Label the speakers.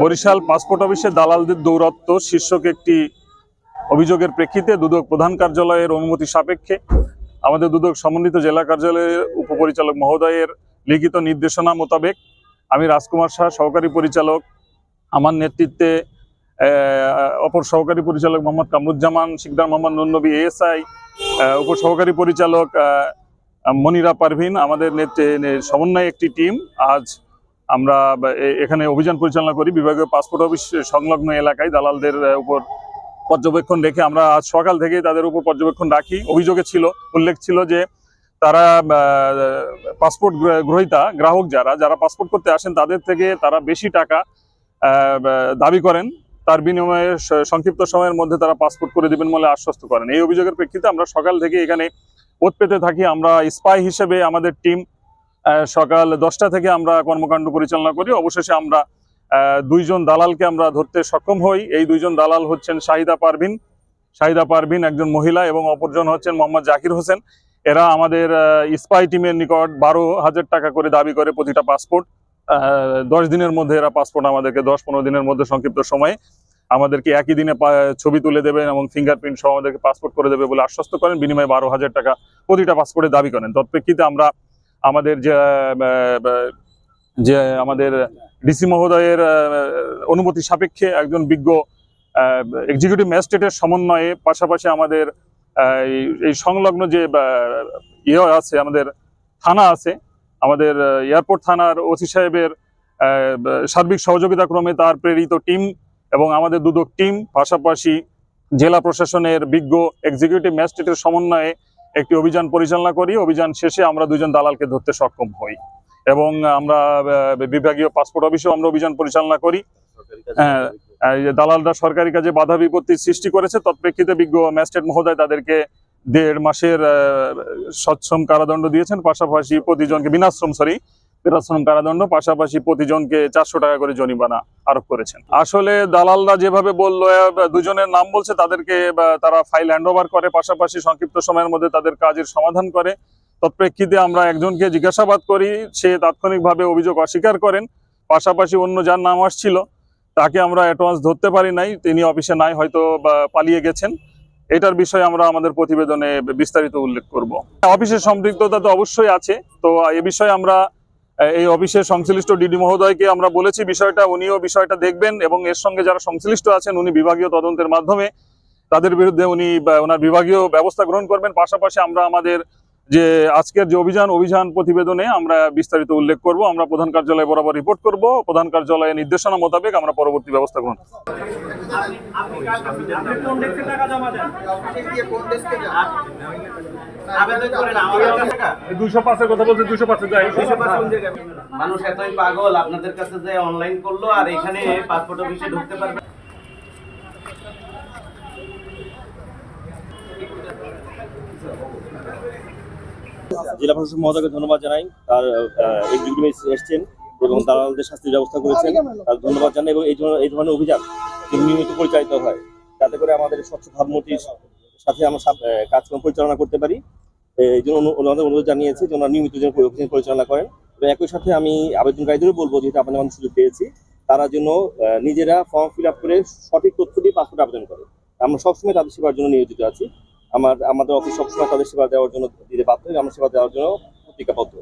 Speaker 1: Barishal passport অফিসে দালালদের দৌরাত্ম্য শীর্ষক একটি অভিযোগের প্রেক্ষিতে দুদক প্রধান কার্যালয়ের অনুমতি সাপেক্ষে আমাদের দুদক সমন্বিত জেলা কার্যালয়ের উপপরিচালক মহোদয়ের লিখিত নির্দেশনা মোতাবেক আমি রাজকুমার শাহ সহকারী পরিচালক, আমার নেতৃত্বে অপর সহকারী পরিচালক মোহাম্মদ কামরুজ্জামান শিকদার, মোহাম্মদ নুরনবী এএসআই, উপসহকারী পরিচালক মনিরা পারভিন, আমাদের সমন্বয়ে একটি টিম আজ আমরা এখানে অভিযান পরিচালনা করি। বিভাগীয় পাসপোর্ট অফিস সংলগ্ন এলাকায় দালালদের উপর পর্যবেক্ষণ রেখে আমরা আজ সকাল থেকেই তাদের উপর পর্যবেক্ষণ রাখি। অভিযোগে উল্লেখ ছিল যে তারা পাসপোর্ট গ্রহীতা গ্রাহক যারা পাসপোর্ট করতে আসেন তাদের থেকে তারা বেশি টাকা দাবি করেন, তার বিনিময়ে সংক্ষিপ্ত সময়ের মধ্যে তারা পাসপোর্ট করে দিবেন বলে আশ্বস্ত করেন। এই অভিযোগের প্রেক্ষিতে আমরা সকাল থেকে এখানে ওত পেতে থাকি। আমরা স্পাই হিসেবে আমাদের টিম সকাল 10টা থেকে আমরা কর্মকাণ্ড পরিচালনা করি। অবশেষে আমরা দুইজন দালালকে আমরা ধরতে সক্ষম হই। এই দুইজন দালাল হচ্ছেন শাহিদা পারভিন একজন মহিলা এবং অপরজন হচ্ছেন মোহাম্মদ জাকির হোসেন। এরা আমাদের স্পাই টিমের নিকট 12,000 টাকা করে দাবি করে প্রতিটা পাসপোর্ট। 10 দিনের মধ্যে এরা পাসপোর্ট আমাদেরকে 10-15 দিনের মধ্যে সংক্ষিপ্ত সময়ে আমাদেরকে একই দিনে ছবি তুলে দেবেন এবং ফিঙ্গারপ্রিন্ট সহ আমাদেরকে পাসপোর্ট করে দেবে বলে আশ্বস্ত করেন। বিনিময়ে 12,000 টাকা প্রতিটা পাসপোর্টে দাবি করেন। তৎপ্রেক্ষিতে আমরা আমাদের যে আমাদের ডিসি মহোদয়ের অনুমতি সাপেক্ষে একজন বিজ্ঞ এক্সিকিউটিভ ম্যাজিস্ট্রেটের সমন্বয়ে পাশাপাশি আমাদের এই সংলগ্ন যে আছে, আমাদের থানা আছে, আমাদের এয়ারপোর্ট থানার ওসি সাহেবের সার্বিক সহযোগিতা ক্রমে তার প্রেরিত টিম এবং আমাদের দুদক টিম পাশাপাশি জেলা প্রশাসনের বিজ্ঞ এক্সিকিউটিভ ম্যাজিস্ট্রেটের সমন্বয়ে একটি অভিযান পরিচালনা করি। অভিযান শেষে আমরা দুজন দালালকে ধরতে সক্ষম হই এবং আমরা বিভাগীয় পাসপোর্ট অফিসেও আমরা অভিযান পরিচালনা করি। দালালরা সরকারি কাজে বাধা বিপত্তির সৃষ্টি করেছে। তৎপ্রেক্ষিতে বিজ্ঞ ম্যাজিস্ট্রেট মহোদয় তাদেরকে 1.5 মাসের সশ্রম কারাদণ্ড দিয়েছেন, পাশাপাশি প্রতিজনকে বিনাশ্রম কারাদণ্ড, পাশাপাশি প্রতিজনকে 400 টাকা করে জরিমানা আরোপ করেছেন। আসলে দালালরা যেভাবে বললো, দুজনের নাম বলছে, তারা ফাইল হ্যান্ডওভার করে, পাশাপাশি সংক্ষিপ্ত সময়ের মধ্যে তাদের কাজের সমাধান করে। তৎপ্রেক্ষিতে আমরা একজনকে জিজ্ঞাসাবাদ করি, সে তাৎক্ষণিকভাবে অভিযোগ অস্বীকার করেন। পাশাপাশি অন্য যার নাম আসছিল তাকে আমরা অ্যাডভান্স ধরতে পারি নাই, তিনি অফিসে নাই, হয়তো পালিয়ে গেছেন। এটার বিষয়ে আমরা আমাদের প্রতিবেদনে বিস্তারিত উল্লেখ করব। অফিসের সম্পৃক্ততা তো অবশ্যই আছে। তো এ বিষয়ে আমরা এই অফিসের সংশ্লিষ্ট ডিডি মহোদয়কে আমরা বলেছি বিষয়টা, উনিও বিষয়টা দেখবেন এবং এর সঙ্গে যারা সংশ্লিষ্ট আছেন উনি বিভাগীয় তদন্তের মাধ্যমে তাদের বিরুদ্ধে ওনার বিভাগীয় ব্যবস্থা গ্রহণ করবেন। পাশাপাশি আমরা আমাদের যে আজকের যে অভিযান প্রতিবেদনে আমরা বিস্তারিত উল্লেখ করব। আমরা প্রধান কার্যালয়ে বরাবর রিপোর্ট করব। প্রধান কার্যালয়ের নির্দেশনা মোতাবেক আমরা পরবর্তী ব্যবস্থা গ্রহণ করব।
Speaker 2: মানুষ এতই পাগল, আপনাদের কাছে যে অনলাইন করলো আর এখানে পাসপোর্ট অফিসে ঢুকতে পারবে।
Speaker 3: জেলা প্রশাসক মহোদয়কে ধন্যবাদ জানাই, তার এক্সিকিউটিভ এসেছেন এবং দালালদের শাস্তির ব্যবস্থা করেছেন, তার ধন্যবাদ জানাই। এবং এই ধরনের অভিযান নিয়মিত পরিচালিত হয় যাতে করে আমাদের স্বচ্ছ ভাবমূর্তির সাথে আমরা কাজকর্ম পরিচালনা করতে পারি। এই জন্য ওনাদের অনুরোধ জানিয়েছি যে ওনারা নিয়মিত অভিযান পরিচালনা করেন। এবং একই সাথে আমি আবেদনকারীদেরও বলবো, যেহেতু আপনাদের আমি সুযোগ পেয়েছি, তারা যেন নিজেরা ফর্ম ফিল আপ করে সঠিক তথ্য দিয়ে পাসপোর্ট আবেদন করে। আমরা সবসময় তাদের সেবার জন্য নিয়োজিত আছি। আমাদের অফিস সবসময় তাদের সেবা দেওয়ার জন্য দিতে বাধ্য, আমরা সেবা দেওয়ার জন্য প্রতিজ্ঞাবদ্ধ।